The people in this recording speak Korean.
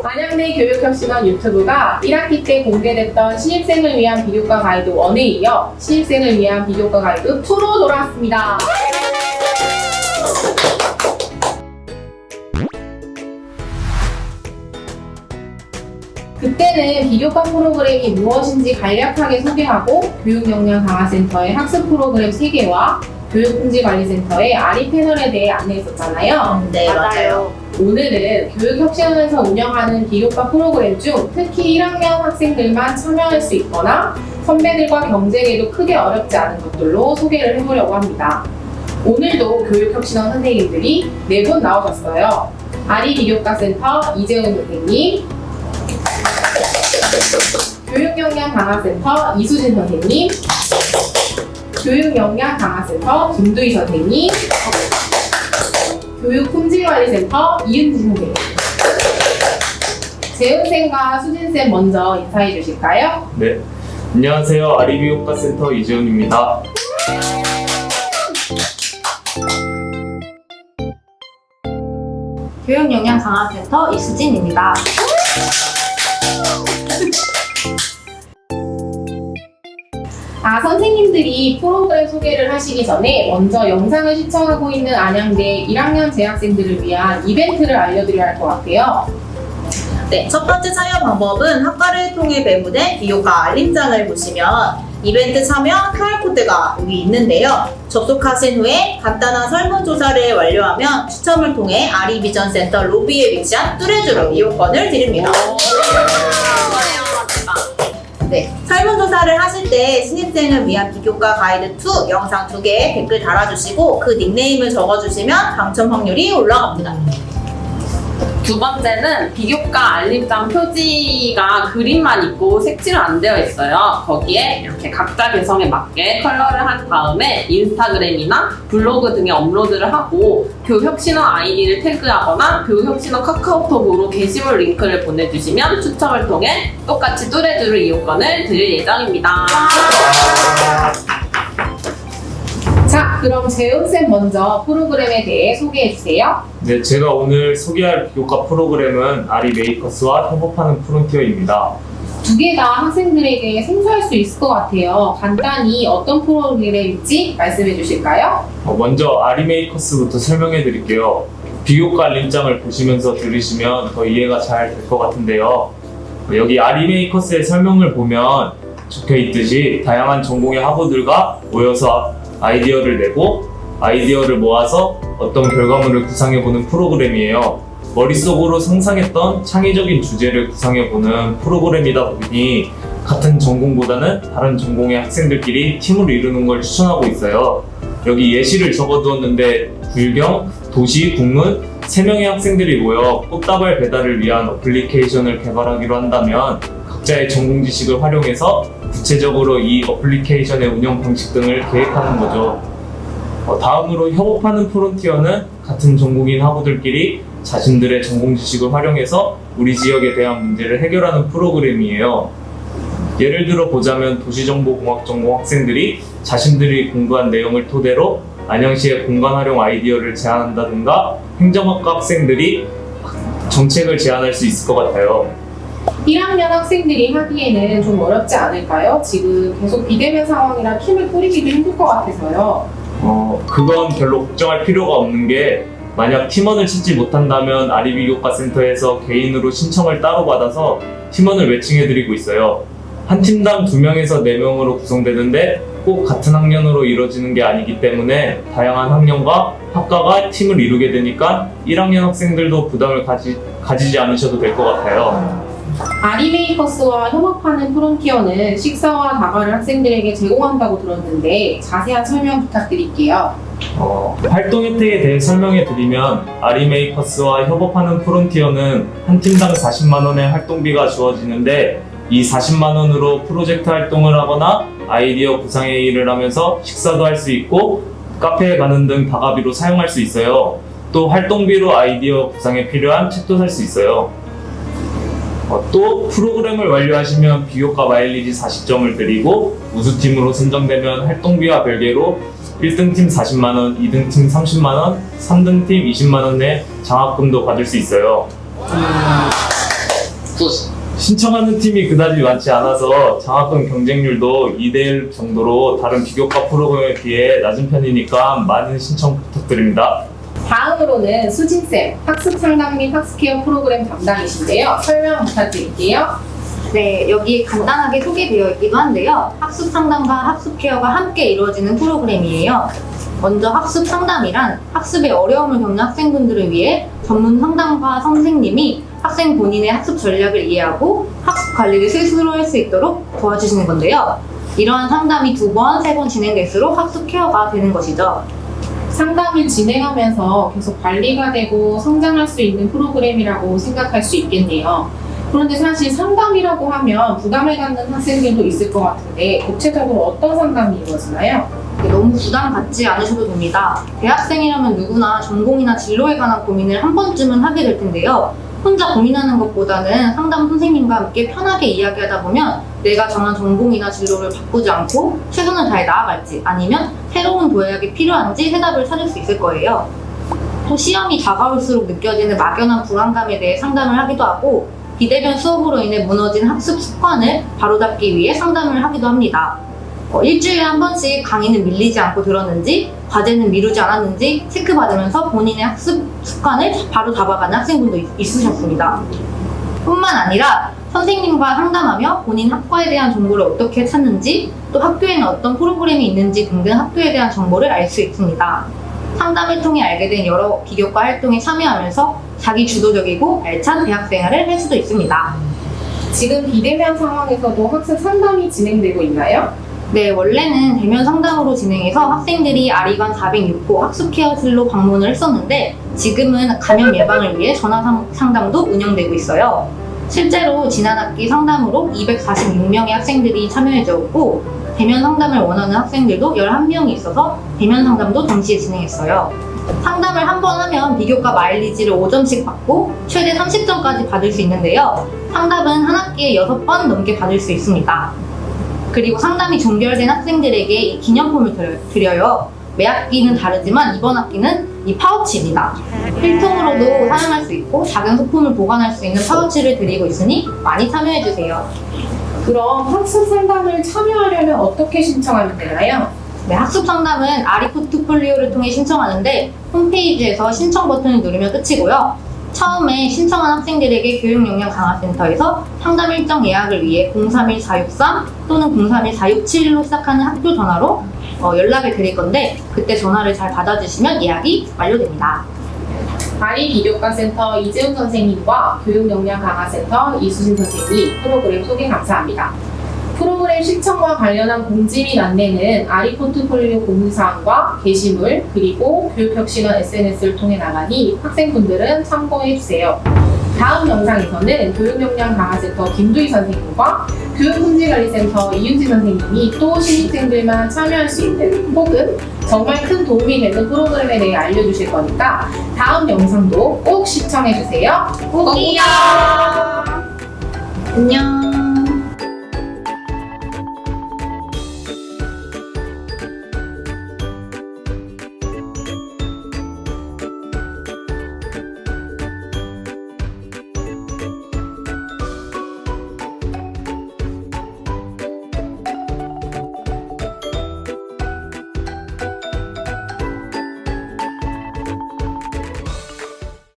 안양대 교육혁신원 유튜브가 1학기 때 공개됐던 신입생을 위한 비교과 가이드 1에 이어 신입생을 위한 비교과 가이드 2로 돌아왔습니다. 그때는 비교과 프로그램이 무엇인지 간략하게 소개하고 교육역량강화센터의 학습 프로그램 3개와 교육품질관리센터의 아리 패널에 대해 안내했었잖아요. 네, 맞아요. 오늘은 교육혁신원에서 운영하는 비교과 프로그램 중 특히 1학년 학생들만 참여할 수 있거나 선배들과 경쟁에도 크게 어렵지 않은 것들로 소개를 해보려고 합니다. 오늘도 교육혁신원 선생님들이 4분 나오셨어요. 아리 비교과센터 이재훈 선생님, 교육역량강화센터 이수진 선생님, 교육역량강화센터 김두희 선생님, 교육품질관리센터 이은지 선생님. 재훈쌤과 수진쌤 먼저 인사해 주실까요? 네, 안녕하세요. 아리비효과센터 이재훈입니다. 교육역량강화센터 이수진입니다. 선생님들이 프로그램 소개를 하시기 전에 먼저 영상을 시청하고 있는 안양대 1학년 재학생들을 위한 이벤트를 알려드려야 할 것 같아요. 네, 첫 번째 참여 방법은 학과를 통해 배부된 비교과 알림장을 보시면 이벤트 참여 QR코드가 여기 있는데요. 접속하신 후에 간단한 설문조사를 완료하면 추첨을 통해 아리비전센터 로비에 위치한 뚜레쥬로 이용권을 드립니다. 네, 설문조사를 하실 때 신입생을 위한 비교과 가이드 2 영상 2개 댓글 달아주시고 그 닉네임을 적어주시면 당첨 확률이 올라갑니다. 두 번째는 비교과 알림장 표지가 그림만 있고 색칠은 안 되어 있어요. 거기에 이렇게 각자 개성에 맞게 컬러를 한 다음에 인스타그램이나 블로그 등에 업로드를 하고 교육혁신원 아이디를 태그하거나 교육혁신원 카카오톡으로 게시물 링크를 보내주시면 추첨을 통해 똑같이 뚜레쥬르 이용권을 드릴 예정입니다. 자, 그럼 재훈쌤 먼저 프로그램에 대해 소개해 주세요. 네, 제가 오늘 소개할 비교과 프로그램은 아리메이커스와 협업하는 프론티어입니다. 두 개가 학생들에게 생소할 수 있을 것 같아요. 간단히 어떤 프로그램인지 말씀해 주실까요? 먼저 아리메이커스부터 설명해 드릴게요. 비교과 알림장을 보시면서 들으시면 더 이해가 잘 될 것 같은데요. 여기 아리메이커스의 설명을 보면 적혀 있듯이 다양한 전공의 학우들과 모여서 아이디어를 내고 아이디어를 모아서 어떤 결과물을 구상해보는 프로그램이에요. 머릿속으로 상상했던 창의적인 주제를 구상해보는 프로그램이다 보니 같은 전공보다는 다른 전공의 학생들끼리 팀을 이루는 걸 추천하고 있어요. 여기 예시를 적어두었는데 불경, 도시, 국문 3명의 학생들이 모여 꽃다발 배달을 위한 어플리케이션을 개발하기로 한다면 각자의 전공 지식을 활용해서 구체적으로 이 어플리케이션의 운영 방식 등을 계획하는 거죠. 다음으로 협업하는 프론티어는 같은 전공인 학우들끼리 자신들의 전공 지식을 활용해서 우리 지역에 대한 문제를 해결하는 프로그램이에요. 예를 들어 보자면 도시정보공학 전공 학생들이 자신들이 공부한 내용을 토대로 안양시의 공간 활용 아이디어를 제안한다든가 행정학과 학생들이 정책을 제안할 수 있을 것 같아요. 1학년 학생들이 하기에는 좀 어렵지 않을까요? 지금 계속 비대면 상황이라 팀을 꾸리기도 힘들 것 같아서요. 그건 별로 걱정할 필요가 없는 게 만약 팀원을 찾지 못한다면 아리비교과센터에서 개인으로 신청을 따로 받아서 팀원을 매칭해드리고 있어요. 한 팀당 2명에서 4명으로 구성되는데 꼭 같은 학년으로 이루어지는 게 아니기 때문에 다양한 학년과 학과가 팀을 이루게 되니까 1학년 학생들도 부담을 가지지 않으셔도 될 것 같아요. 아리메이커스와 협업하는 프론티어는 식사와 다과를 학생들에게 제공한다고 들었는데 자세한 설명 부탁드릴게요. 활동 혜택에 대해 설명해 드리면 아리메이커스와 협업하는 프론티어는 한 팀당 40만 원의 활동비가 주어지는데 이 40만 원으로 프로젝트 활동을 하거나 아이디어 구상에 일을 하면서 식사도 할 수 있고 카페에 가는 등 다가비로 사용할 수 있어요. 또 활동비로 아이디어 구상에 필요한 책도 살 수 있어요. 또 프로그램을 완료하시면 비교과 마일리지 40점을 드리고 우수팀으로 선정되면 활동비와 별개로 1등팀 40만원, 2등팀 30만원, 3등팀 20만원의 장학금도 받을 수 있어요. 신청하는 팀이 그다지 많지 않아서 장학금 경쟁률도 2대1 정도로 다른 비교과 프로그램에 비해 낮은 편이니까 많은 신청 부탁드립니다. 다음으로는 수진쌤, 학습 상담 및 학습 케어 프로그램 담당이신데요. 설명 부탁드릴게요. 네, 여기 간단하게 소개되어 있기도 한데요. 학습 상담과 학습 케어가 함께 이루어지는 프로그램이에요. 먼저 학습 상담이란 학습에 어려움을 겪는 학생분들을 위해 전문 상담가 선생님이 학생 본인의 학습 전략을 이해하고 학습 관리를 스스로 할 수 있도록 도와주시는 건데요. 이러한 상담이 2번, 3번 진행될수록 학습 케어가 되는 것이죠. 상담을 진행하면서 계속 관리가 되고 성장할 수 있는 프로그램이라고 생각할 수 있겠네요. 그런데 사실 상담이라고 하면 부담을 갖는 학생들도 있을 것 같은데 구체적으로 어떤 상담이 이루어지나요? 너무 부담 갖지 않으셔도 됩니다. 대학생이라면 누구나 전공이나 진로에 관한 고민을 한 번쯤은 하게 될 텐데요. 혼자 고민하는 것보다는 상담 선생님과 함께 편하게 이야기하다 보면 내가 정한 전공이나 진로를 바꾸지 않고 최선을 다해 나아갈지 아니면 새로운 도약이 필요한지 해답을 찾을 수 있을 거예요. 또 시험이 다가올수록 느껴지는 막연한 불안감에 대해 상담을 하기도 하고 비대면 수업으로 인해 무너진 학습 습관을 바로잡기 위해 상담을 하기도 합니다. 일주일에 한 번씩 강의는 밀리지 않고 들었는지 과제는 미루지 않았는지 체크받으면서 본인의 학습 습관을 바로 잡아가는 학생분도 있으셨습니다. 뿐만 아니라 선생님과 상담하며 본인 학과에 대한 정보를 어떻게 찾는지 또 학교에는 어떤 프로그램이 있는지 등등 학교에 대한 정보를 알 수 있습니다. 상담을 통해 알게 된 여러 비교과 활동에 참여하면서 자기 주도적이고 알찬 대학 생활을 할 수도 있습니다. 지금 비대면 상황에서도 학습 상담이 진행되고 있나요? 네, 원래는 대면 상담으로 진행해서 학생들이 아리관 406호 학습케어실로 방문을 했었는데 지금은 감염 예방을 위해 전화 상담도 운영되고 있어요. 실제로 지난 학기 상담으로 246명의 학생들이 참여해 주었고 대면 상담을 원하는 학생들도 11명이 있어서 대면 상담도 동시에 진행했어요. 상담을 한 번 하면 비교과 마일리지를 5점씩 받고 최대 30점까지 받을 수 있는데요. 상담은 한 학기에 6번 넘게 받을 수 있습니다. 그리고 상담이 종결된 학생들에게 이 기념품을 드려요. 매 학기는 다르지만 이번 학기는 이 파우치입니다. 필통으로도 사용할 수 있고 작은 소품을 보관할 수 있는 파우치를 드리고 있으니 많이 참여해주세요. 그럼 학습 상담을 참여하려면 어떻게 신청하면 되나요? 네, 학습 상담은 아리포트폴리오를 통해 신청하는데 홈페이지에서 신청 버튼을 누르면 끝이고요. 처음에 신청한 학생들에게 교육역량강화센터에서 상담 일정 예약을 위해 031463 또는 031467로 시작하는 학교 전화로 연락을 드릴 건데 그때 전화를 잘 받아주시면 예약이 완료됩니다. 아리 비교과센터 이재훈 선생님과 교육역량강화센터 이수진 선생님 프로그램 소개 감사합니다. 프로그램 신청과 관련한 공지 및 안내는 아리 포트폴리오 공유사항과 게시물 그리고 교육혁신원 SNS를 통해 나가니 학생분들은 참고해주세요. 다음 영상에서는 교육역량강화센터 김두희 선생님과 교육문제관리센터 이윤지 선생님이 또 신입생들만 참여할 수 있는 혹은 정말 큰 도움이 되는 프로그램에 대해 알려주실 거니까 다음 영상도 꼭 시청해주세요. 꼭이요! 안녕.